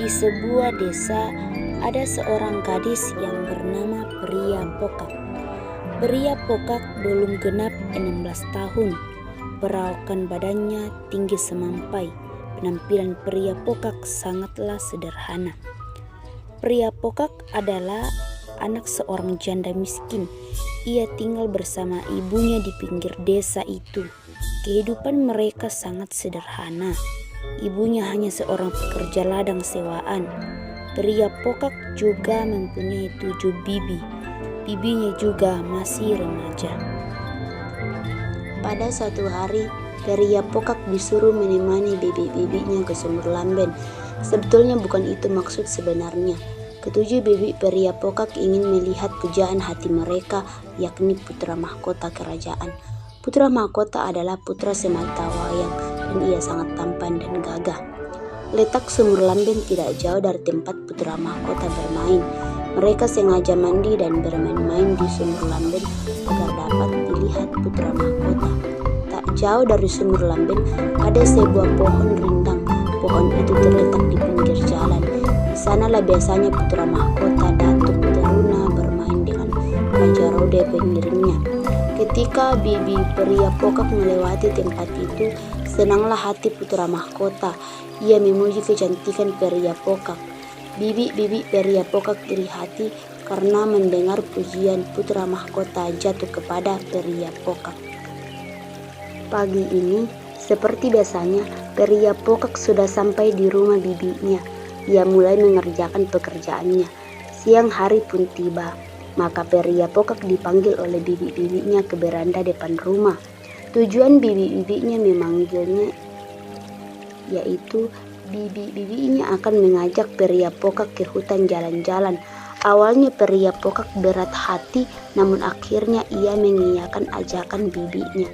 Di sebuah desa ada seorang gadis yang bernama Pria Pokak. Pria Pokak belum genap 16 tahun. Perawakan badannya tinggi semampai. Penampilan Pria Pokak sangatlah sederhana. Pria Pokak adalah anak seorang janda miskin. Ia tinggal bersama ibunya di pinggir desa itu. Kehidupan mereka sangat sederhana. Ibunya hanya seorang pekerja ladang sewaan. Pria Pokak juga mempunyai 7 bibi. Bibinya juga masih remaja. Pada suatu hari, Pria Pokak disuruh menemani bibi-bibinya ke sumur lamben. Sebetulnya bukan itu maksud sebenarnya. Ketujuh bibi Pria Pokak ingin melihat pujaan hati mereka, yakni putra mahkota kerajaan. Putra mahkota adalah putra sematawayang dan ia sangat tampan dan gagah. Letak sumur lamben tidak jauh dari tempat putra mahkota bermain. Mereka sengaja mandi dan bermain-main di sumur lamben agar dapat dilihat putra mahkota. Tak jauh dari sumur lamben ada sebuah pohon rindang. Pohon itu terletak di pinggir jalan. Di sanalah biasanya putra mahkota Datuk Teruna bermain dengan Raja Rode pengiringnya. Ketika bibi Pria Pokak melewati tempat itu, senanglah hati putra mahkota. Ia memuji kecantikan Pria Pokak. Bibi-bibi Pria Pokak iri hati karena mendengar pujian putra mahkota jatuh kepada Pria Pokak. Pagi ini, seperti biasanya, Pria Pokak sudah sampai di rumah bibinya. Ia mulai mengerjakan pekerjaannya. Siang hari pun tiba. Maka Pria Pokak dipanggil oleh bibi-bibinya ke beranda depan rumah. Tujuan bibi-bibinya memanggilnya yaitu bibi-bibinya akan mengajak Pria Pokak ke hutan jalan-jalan. Awalnya Pria Pokak berat hati, namun akhirnya ia mengiyakan ajakan bibinya.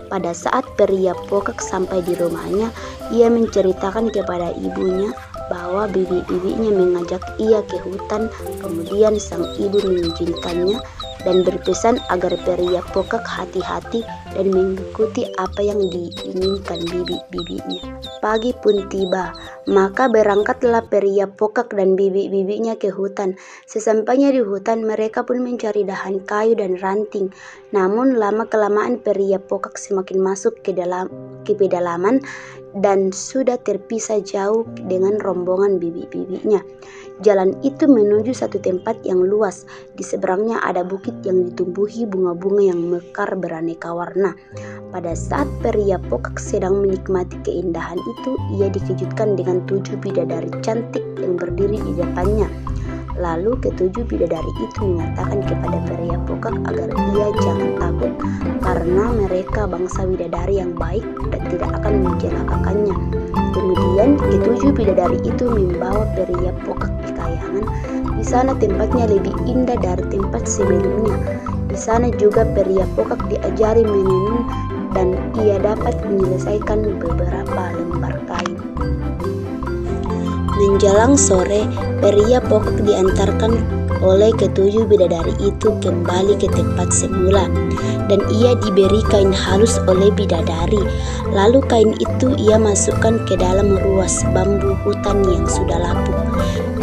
Pada saat Pria Pokak sampai di rumahnya, ia menceritakan kepada ibunya bahwa bibi-bibinya mengajak ia ke hutan. Kemudian sang ibu mengizinkannya dan berpesan agar Pria Pokak hati-hati dan mengikuti apa yang diinginkan bibi-bibinya. Pagi pun tiba, maka berangkatlah Pria Pokak dan bibi-bibinya ke hutan. Sesampainya di hutan, mereka pun mencari dahan kayu dan ranting. Namun lama-kelamaan Pria Pokak semakin masuk ke pedalaman dan sudah terpisah jauh dengan rombongan bibi-bibinya. Jalan itu menuju satu tempat yang luas. Di seberangnya ada bukit yang ditumbuhi bunga-bunga yang mekar beraneka warna. Pada saat Pria Pokak sedang menikmati keindahan itu, ia dikejutkan dengan 7 bidadari cantik yang berdiri di depannya. Lalu ketujuh bidadari itu mengatakan kepada Pria Pokak agar ia jangan takut karena mereka bangsa bidadari yang baik dan tidak akan mencelakakannya. Kemudian ketujuh bidadari itu membawa Pria Pokak ke kayangan. Di sana tempatnya lebih indah dari tempat sebelumnya. Di sana juga Pria Pokak diajari menenun dan ia dapat menyelesaikan beberapa lembar kain. Menjelang sore, Pria Pokak diantarkan oleh ketujuh bidadari itu kembali ke tempat semula dan ia diberi kain halus oleh bidadari. Lalu kain itu ia masukkan ke dalam ruas bambu hutan yang sudah lapuk.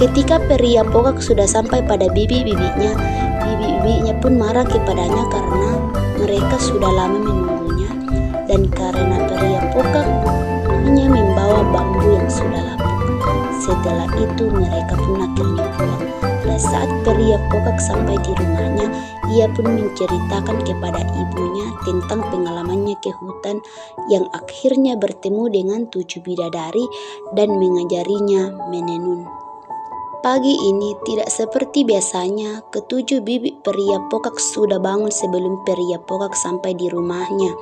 Ketika Pria Pokak sudah sampai pada bibi-bibinya, bibi-bibinya pun marah kepadanya karena mereka sudah lama menunggunya dan karena Pria Pokak hanya membawa bambu yang sudah lapuk. Setelah itu mereka pun akhirnya pulang. Pada saat Pria Pokak sampai di rumahnya, ia pun menceritakan kepada ibunya tentang pengalamannya ke hutan yang akhirnya bertemu dengan 7 bidadari dan mengajarinya menenun. Pagi ini tidak seperti biasanya, ketujuh bibi Pria Pokak sudah bangun sebelum Pria Pokak sampai di rumahnya.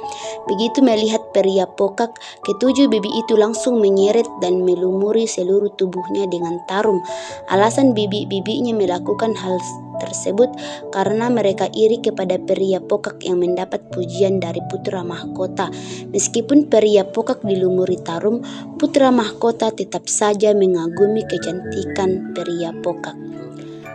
Begitu melihat Pria Pokak, ketujuh bibi itu langsung menyeret dan melumuri seluruh tubuhnya dengan tarum. Alasan bibi-bibinya melakukan hal tersebut karena mereka iri kepada Pria Pokak yang mendapat pujian dari putra mahkota. Meskipun Pria Pokak dilumuri tarum, putra mahkota tetap saja mengagumi kecantikan Pria Pokak.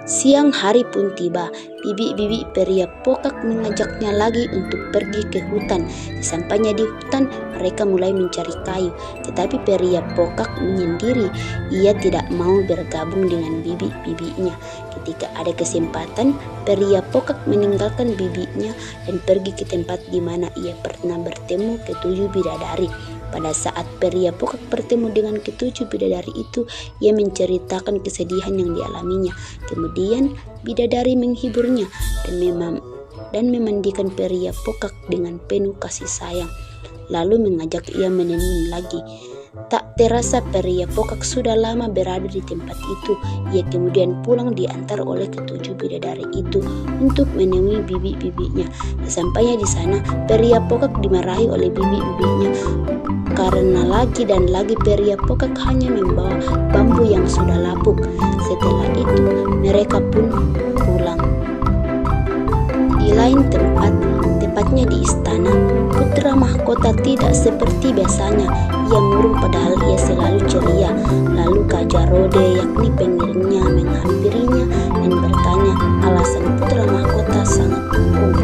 Siang hari pun tiba. Bibi-bibi pria pokak mengajaknya lagi untuk pergi ke hutan. Sesampainya di hutan, mereka mulai mencari kayu. Tetapi pria pokak menyendiri. Ia tidak mau bergabung dengan bibi-bibinya. Ketika ada kesempatan, pria pokak meninggalkan bibinya dan pergi ke tempat di mana ia pernah bertemu ketujuh bidadari. Pada saat pria pokak bertemu dengan ketujuh bidadari itu, ia menceritakan kesedihan yang dialaminya. Kemudian bidadari menghiburnya dan memandikan pria pokak dengan penuh kasih sayang, lalu mengajak ia menenun lagi. Tak terasa pria pokak sudah lama berada di tempat itu. Ia kemudian pulang diantar oleh ketujuh bidadari itu untuk menemui bibi-bibinya. Sesampainya di sana, pria pokak dimarahi oleh bibi-bibinya karena lagi dan lagi pria pokak hanya membawa bambu yang sudah lapuk. Setelah itu, mereka pun pulang. Di lain tempat, tepatnya di istana, putra mahkota tidak seperti biasanya. Ia murung padahal ia selalu ceria. Lalu Kak Jarode, yakni pengiringnya, menghampirinya dan bertanya alasan putra mahkota sangat murung.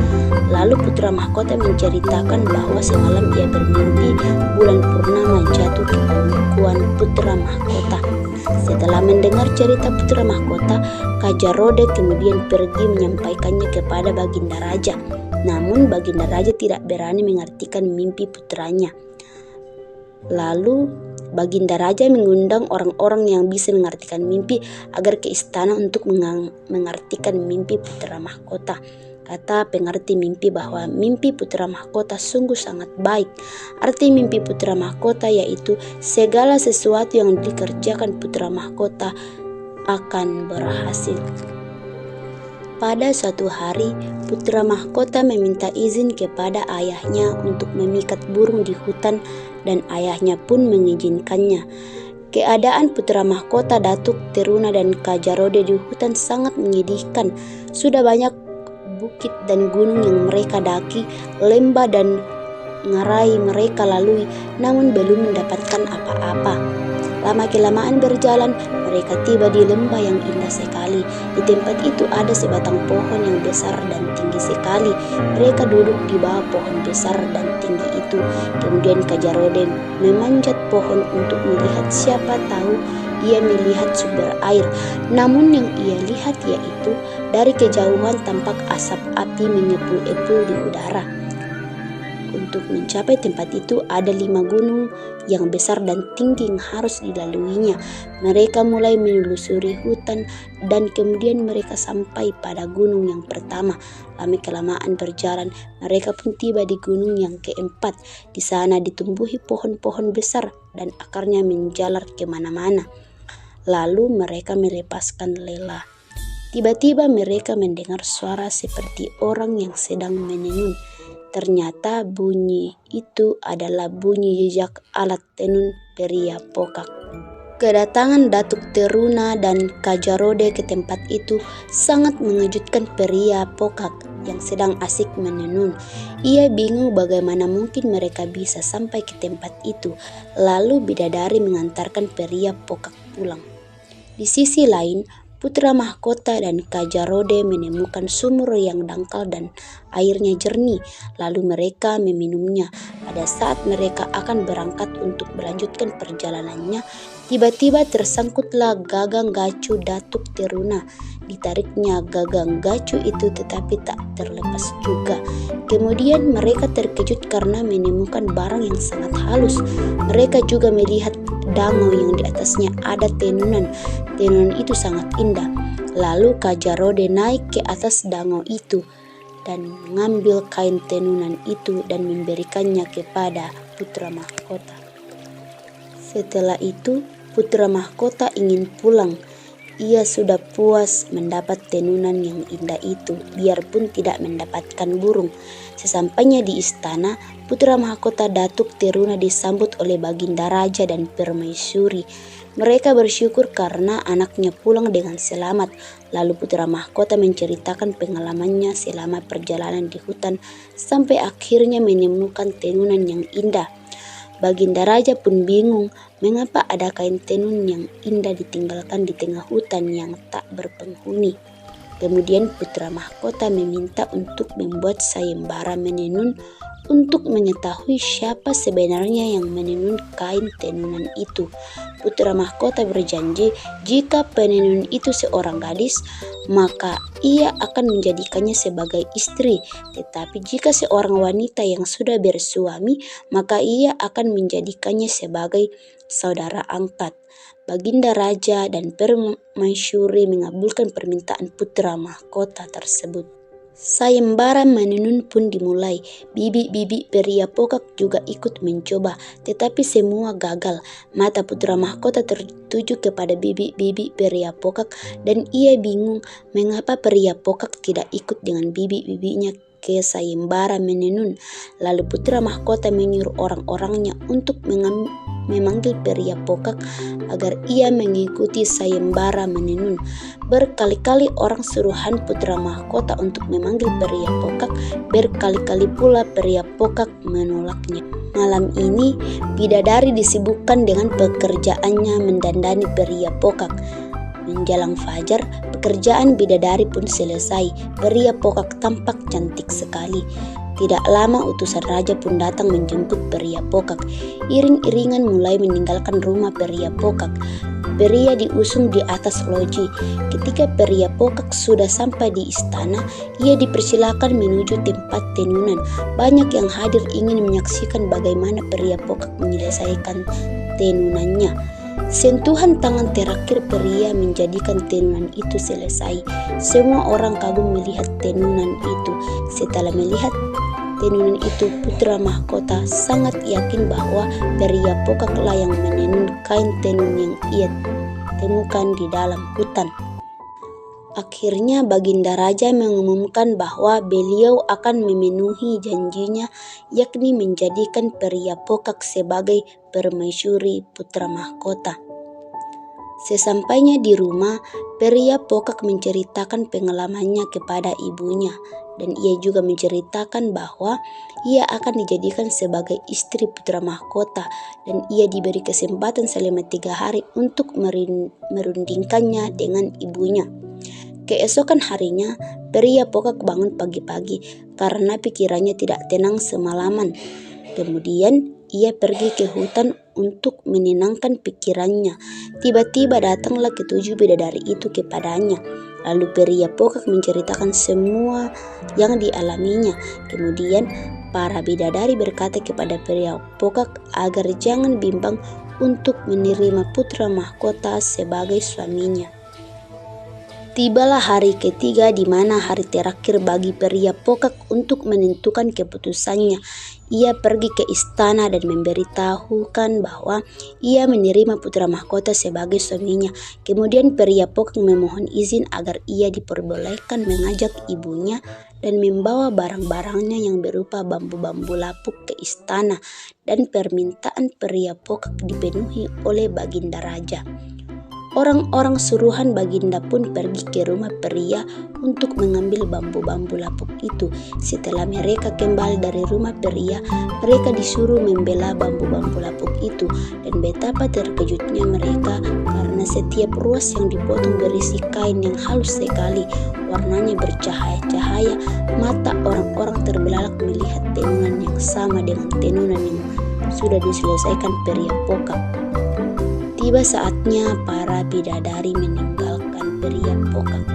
Lalu putra mahkota menceritakan bahwa semalam ia bermimpi bulan purnama jatuh ke pangkuan putra mahkota. Setelah mendengar cerita putra mahkota, Kak Jarode kemudian pergi menyampaikannya kepada Baginda Raja. Namun Baginda Raja tidak berani mengartikan mimpi putranya. Lalu Baginda Raja mengundang orang-orang yang bisa mengartikan mimpi agar ke istana untuk mengartikan mimpi putra mahkota. Kata pengarti mimpi bahwa mimpi putra mahkota sungguh sangat baik. Arti mimpi putra mahkota yaitu segala sesuatu yang dikerjakan putra mahkota akan berhasil. Pada suatu hari, putra mahkota meminta izin kepada ayahnya untuk memikat burung di hutan dan ayahnya pun mengizinkannya. Keadaan putra mahkota Datuk Teruna dan Kak Jarode di hutan sangat menyedihkan. Sudah banyak bukit dan gunung yang mereka daki, lembah dan ngarai mereka lalui, namun belum mendapatkan apa-apa. Lama-kelamaan berjalan, mereka tiba di lembah yang indah sekali. Di tempat itu ada sebatang pohon yang besar dan tinggi sekali. Mereka duduk di bawah pohon besar dan tinggi itu. Kemudian Kak Jarode memanjat pohon untuk melihat, siapa tahu ia melihat sumber air. Namun yang ia lihat yaitu dari kejauhan tampak asap api mengepul-epul di udara. Untuk mencapai tempat itu ada 5 gunung yang besar dan tinggi yang harus dilaluinya. Mereka mulai menelusuri hutan dan kemudian mereka sampai pada gunung yang pertama. Lama-kelamaan berjalan, mereka pun tiba di gunung yang keempat. Di sana ditumbuhi pohon-pohon besar dan akarnya menjalar kemana-mana. Lalu mereka melepaskan lelah. Tiba-tiba mereka mendengar suara seperti orang yang sedang menenun. Ternyata bunyi itu adalah bunyi jejak alat tenun pria pokak. Kedatangan Datuk Teruna dan Kak Jarode ke tempat itu sangat mengejutkan pria pokak yang sedang asik menenun. Ia bingung bagaimana mungkin mereka bisa sampai ke tempat itu. Lalu bidadari mengantarkan pria pokak pulang. Di sisi lain, putra mahkota dan Kak Jarode menemukan sumur yang dangkal dan airnya jernih. Lalu mereka meminumnya. Pada saat mereka akan berangkat untuk melanjutkan perjalanannya, tiba-tiba tersangkutlah gagang gacu Datuk Teruna. Ditariknya gagang gacu itu tetapi tak terlepas juga. Kemudian mereka terkejut karena menemukan barang yang sangat halus. Mereka juga melihat danau yang di atasnya ada tenunan. Tenunan itu sangat indah. Lalu Kak Jarode naik ke atas danau itu dan mengambil kain tenunan itu dan memberikannya kepada putra mahkota. Setelah itu, putra mahkota ingin pulang. Ia sudah puas mendapat tenunan yang indah itu, biarpun tidak mendapatkan burung. Sesampainya di istana, putra mahkota Datuk Teruna disambut oleh Baginda Raja dan Permaisuri. Mereka bersyukur karena anaknya pulang dengan selamat. Lalu putra mahkota menceritakan pengalamannya selama perjalanan di hutan sampai akhirnya menemukan tenunan yang indah. Baginda Raja pun bingung mengapa ada kain tenun yang indah ditinggalkan di tengah hutan yang tak berpenghuni. Kemudian putra mahkota meminta untuk membuat sayembara menenun untuk mengetahui siapa sebenarnya yang menenun kain tenunan itu. Putra mahkota berjanji jika penenun itu seorang gadis, maka ia akan menjadikannya sebagai istri. Tetapi jika seorang wanita yang sudah bersuami, maka ia akan menjadikannya sebagai saudara angkat. Baginda Raja dan Permaisuri mengabulkan permintaan putra mahkota tersebut. Sayembara menenun pun dimulai. Bibi-bibi peri Pokak juga ikut mencoba, tetapi semua gagal. Mata putra mahkota tertuju kepada bibi-bibi peri Pokak dan ia bingung mengapa peri Pokak tidak ikut dengan bibi-bibinya ke sayembara menenun. Lalu putra mahkota menyuruh orang-orangnya untuk memanggil peri Pokak agar ia mengikuti sayembara menenun. Berkali-kali orang suruhan putra mahkota untuk memanggil peri Pokak, berkali-kali pula peri Pokak menolaknya. Malam ini bidadari disibukkan dengan pekerjaannya mendandani peri Pokak. Menjelang fajar, pekerjaan bidadari pun selesai. Peri Pokak tampak cantik sekali. Tidak lama utusan raja pun datang menjemput peri Pokak. Iring-iringan mulai meninggalkan rumah peri Pokak. Pria diusung di atas loji. Ketika peri Pokak sudah sampai di istana, ia dipersilakan menuju tempat tenunan. Banyak yang hadir ingin menyaksikan bagaimana peri Pokak menyelesaikan tenunannya. Sentuhan tangan terakhir pria menjadikan tenunan itu selesai. Semua orang kagum melihat tenunan itu. Setelah melihat tenunan itu, putra mahkota sangat yakin bahwa peri Pokak lah yang menenun kain tenun yang ia temukan di dalam hutan. Akhirnya Baginda Raja mengumumkan bahwa beliau akan memenuhi janjinya, yakni menjadikan peri Pokak sebagai permaisuri putra mahkota. Sesampainya di rumah, peri Pokak menceritakan pengalamannya kepada ibunya, dan ia juga menceritakan bahwa ia akan dijadikan sebagai istri putra mahkota dan ia diberi kesempatan selama 3 hari untuk merundingkannya dengan ibunya. Keesokan harinya, peri Pokak bangun pagi-pagi karena pikirannya tidak tenang semalaman. Kemudian ia pergi ke hutan untuk menenangkan pikirannya. Tiba-tiba datanglah ketujuh bidadari itu kepadanya. Lalu peri Pokak menceritakan semua yang dialaminya. Kemudian para bidadari berkata kepada peri Pokak agar jangan bimbang untuk menerima putra mahkota sebagai suaminya. Tibalah hari ketiga di mana hari terakhir bagi peri Pokak untuk menentukan keputusannya. Ia pergi ke istana dan memberitahukan bahwa ia menerima putra mahkota sebagai suaminya. Kemudian peri Pokak memohon izin agar ia diperbolehkan mengajak ibunya dan membawa barang-barangnya yang berupa bambu-bambu lapuk ke istana, dan permintaan peri Pokak dipenuhi oleh Baginda Raja. Orang-orang suruhan Baginda pun pergi ke rumah pria untuk mengambil bambu-bambu lapuk itu. Setelah mereka kembali dari rumah pria, mereka disuruh membela bambu-bambu lapuk itu, dan betapa terkejutnya mereka karena setiap ruas yang dipotong berisi kain yang halus sekali, warnanya bercahaya-cahaya. Mata orang-orang terbelalak melihat tenunan yang sama dengan tenunan yang sudah diselesaikan peri Pokak. Tiba saatnya para bidadari meninggalkan peri Pokak.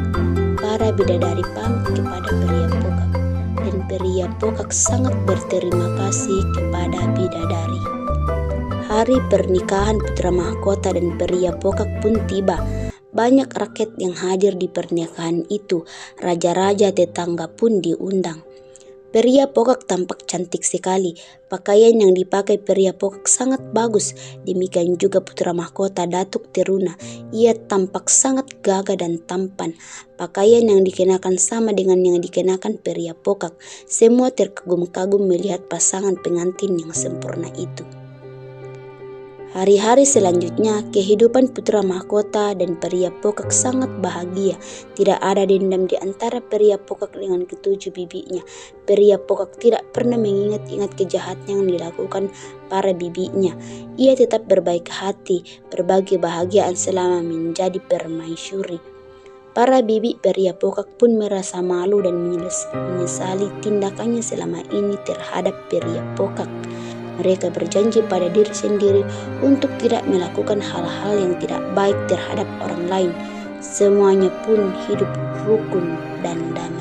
Para bidadari pamit kepada peri Pokak, dan peri Pokak sangat berterima kasih kepada bidadari. Hari pernikahan putra mahkota dan peri Pokak pun tiba. Banyak rakyat yang hadir di pernikahan itu. Raja-raja tetangga pun diundang. Peri Pokak tampak cantik sekali. Pakaian yang dipakai peri Pokak sangat bagus. Demikian juga putra mahkota Datuk Teruna. Ia tampak sangat gagah dan tampan. Pakaian yang dikenakan sama dengan yang dikenakan peri Pokak. Semua terkagum-kagum melihat pasangan pengantin yang sempurna itu. Hari-hari selanjutnya, kehidupan putra mahkota dan peri Pokak sangat bahagia. Tidak ada dendam di antara peri Pokak dengan ketujuh bibinya. Peri Pokak tidak pernah mengingat-ingat kejahatan yang dilakukan para bibinya. Ia tetap berbaik hati, berbagi kebahagiaan selama menjadi permaisuri. Para bibi peri apokak pun merasa malu dan menyesali tindakannya selama ini terhadap peri apokak. Mereka berjanji pada diri sendiri untuk tidak melakukan hal-hal yang tidak baik terhadap orang lain. Semuanya pun hidup rukun dan damai.